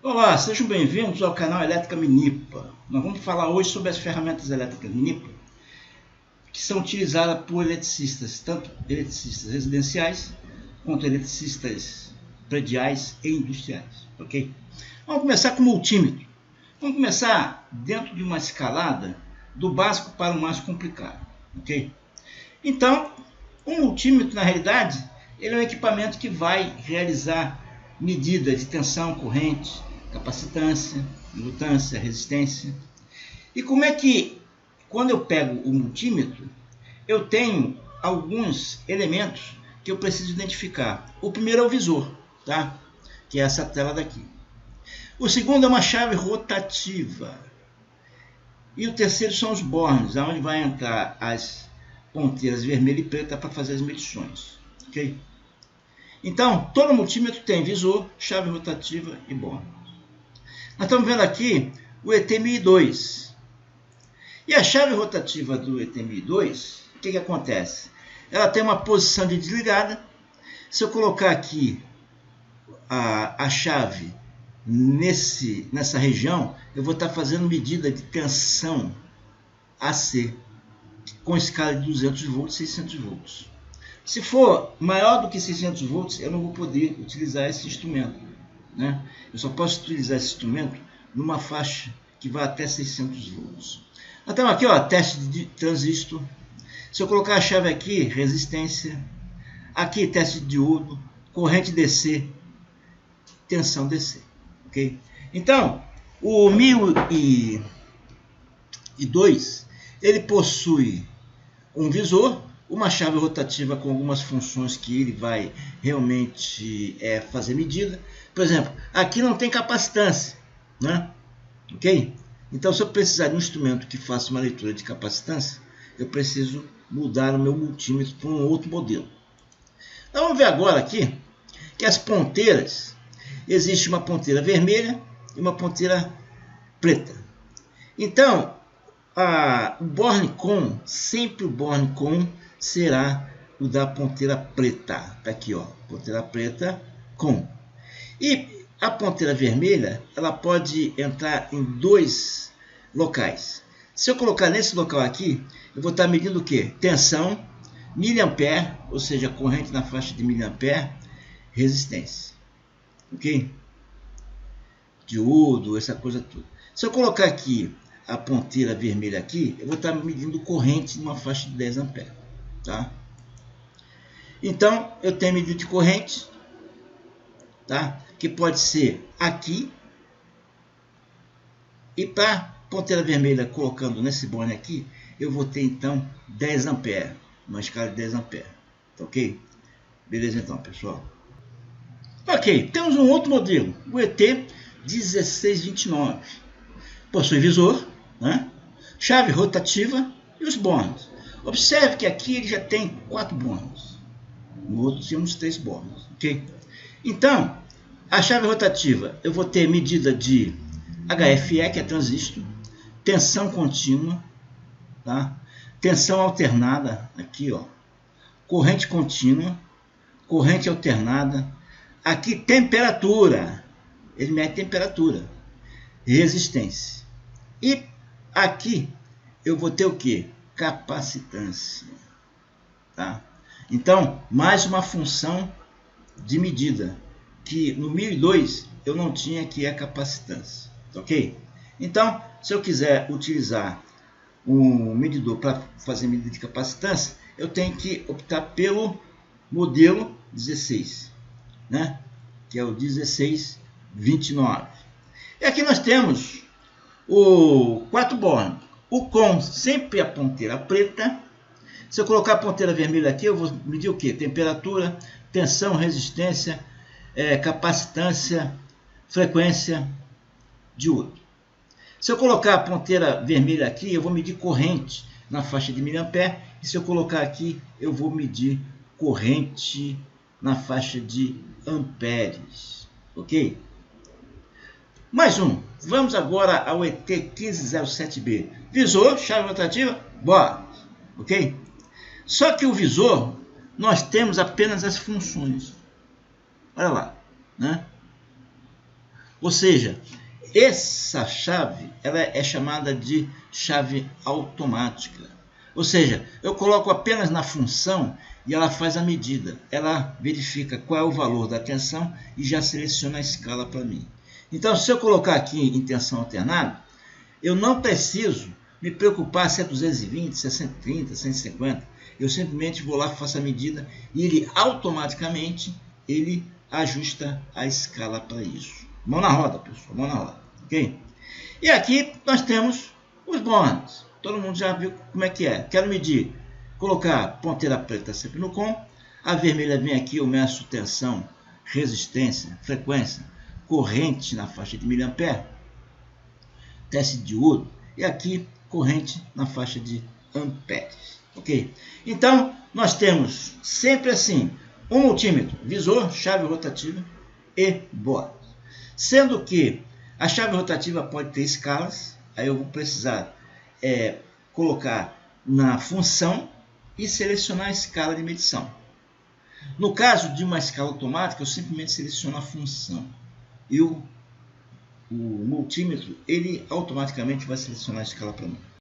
Olá, sejam bem-vindos ao canal Elétrica Minipa. Nós vamos falar hoje sobre as ferramentas elétricas Minipa que são utilizadas por eletricistas, tanto eletricistas residenciais quanto eletricistas prediais e industriais, ok? Vamos começar com o multímetro. Vamos começar dentro de uma escalada do básico para o mais complicado, ok? Então, o multímetro, na realidade, ele é um equipamento que vai realizar medida de tensão, corrente, capacitância, indutância, resistência. E como é que, quando eu pego o multímetro, eu tenho alguns elementos que eu preciso identificar. O primeiro é o visor, tá? Que é essa tela daqui. O segundo é uma chave rotativa. E o terceiro são os bornes, onde vai entrar as ponteiras vermelha e preta para fazer as medições. Ok? Então, todo multímetro tem visor, chave rotativa e borne. Nós estamos vendo aqui o ET1002. E a chave rotativa do ET1002, o que acontece? Ela tem uma posição de desligada. Se eu colocar aqui a chave nessa região, eu vou estar fazendo medida de tensão AC, com escala de 200 volts e 600 volts. Se for maior do que 600 volts, eu não vou poder utilizar esse instrumento, né? Eu só posso utilizar esse instrumento numa faixa que vai até 600 volts. Nós temos aqui, ó, teste de transistor. Se eu colocar a chave aqui, resistência. Aqui, teste de diodo, corrente DC, tensão DC. Ok? Então, o 1002, ele possui um visor, uma chave rotativa com algumas funções que ele vai realmente fazer medida. Por exemplo, aqui não tem capacitância, né? Ok? Então, se eu precisar de um instrumento que faça uma leitura de capacitância, eu preciso mudar o meu multímetro para um outro modelo. Então, vamos ver agora aqui que as ponteiras, existe uma ponteira vermelha e uma ponteira preta. Então, o borne com, sempre o borne com será o da ponteira preta. Tá aqui, ó, ponteira preta com. E a ponteira vermelha, ela pode entrar em dois locais. Se eu colocar nesse local aqui, eu vou estar medindo o quê? Tensão, miliampere, ou seja, corrente na faixa de miliampere, resistência. Ok? Diodo, essa coisa toda. Se eu colocar aqui a ponteira vermelha aqui, eu vou estar medindo corrente numa faixa de 10 amperes, tá? Então, eu tenho medida de corrente, tá? Que pode ser aqui, e para ponteira vermelha, colocando nesse borne aqui, eu vou ter então 10 amperes, uma escala de 10 amperes, tá ok? Beleza então, pessoal? Ok, temos um outro modelo, o ET1629. Possui visor, né? Chave rotativa e os bornes. Observe que aqui ele já tem 4 bornes. No outro temos 3 bornes, ok? Então, a chave rotativa, eu vou ter medida de HFE, que é transistor, tensão contínua, tá? Tensão alternada, aqui, ó, corrente contínua, corrente alternada, aqui temperatura, ele mede temperatura, resistência. E aqui eu vou ter o que? Capacitância, tá? Então, mais uma função de medida, que no 1002 eu não tinha, que é a capacitância, ok? Então, se eu quiser utilizar um medidor para fazer medida de capacitância, eu tenho que optar pelo modelo 16, né? Que é o 1629. E aqui nós temos o 4 bornes. O com, sempre a ponteira preta. Se eu colocar a ponteira vermelha aqui, eu vou medir o que? Temperatura, tensão, resistência, capacitância, frequência, diodo. Se eu colocar a ponteira vermelha aqui, eu vou medir corrente na faixa de miliampere. E se eu colocar aqui, eu vou medir corrente na faixa de amperes. Ok? Mais um. Vamos agora ao ET1507B. Visor, chave rotativa, bora. Ok? Só que o visor, nós temos apenas as funções. Olha lá, né? Ou seja, essa chave ela é chamada de chave automática. Ou seja, eu coloco apenas na função e ela faz a medida. Ela verifica qual é o valor da tensão e já seleciona a escala para mim. Então, se eu colocar aqui em tensão alternada, eu não preciso me preocupar se é 220, se é 130, 150. Eu simplesmente vou lá, faço a medida e ele automaticamente ajusta a escala para isso. Mão na roda, pessoal, mão na roda. Ok? E aqui nós temos os bônus. Todo mundo já viu como é que é. Quero medir, colocar a ponteira preta sempre no COM. A vermelha vem aqui, eu meço tensão, resistência, frequência, corrente na faixa de miliampere, teste de diúdo, e aqui corrente na faixa de amperes. Ok? Então, nós temos sempre assim, um multímetro, visor, chave rotativa e bônus. Sendo que a chave rotativa pode ter escalas, aí eu vou precisar colocar na função e selecionar a escala de medição. No caso de uma escala automática, eu simplesmente seleciono a função. E o multímetro, ele automaticamente vai selecionar a escala para mim.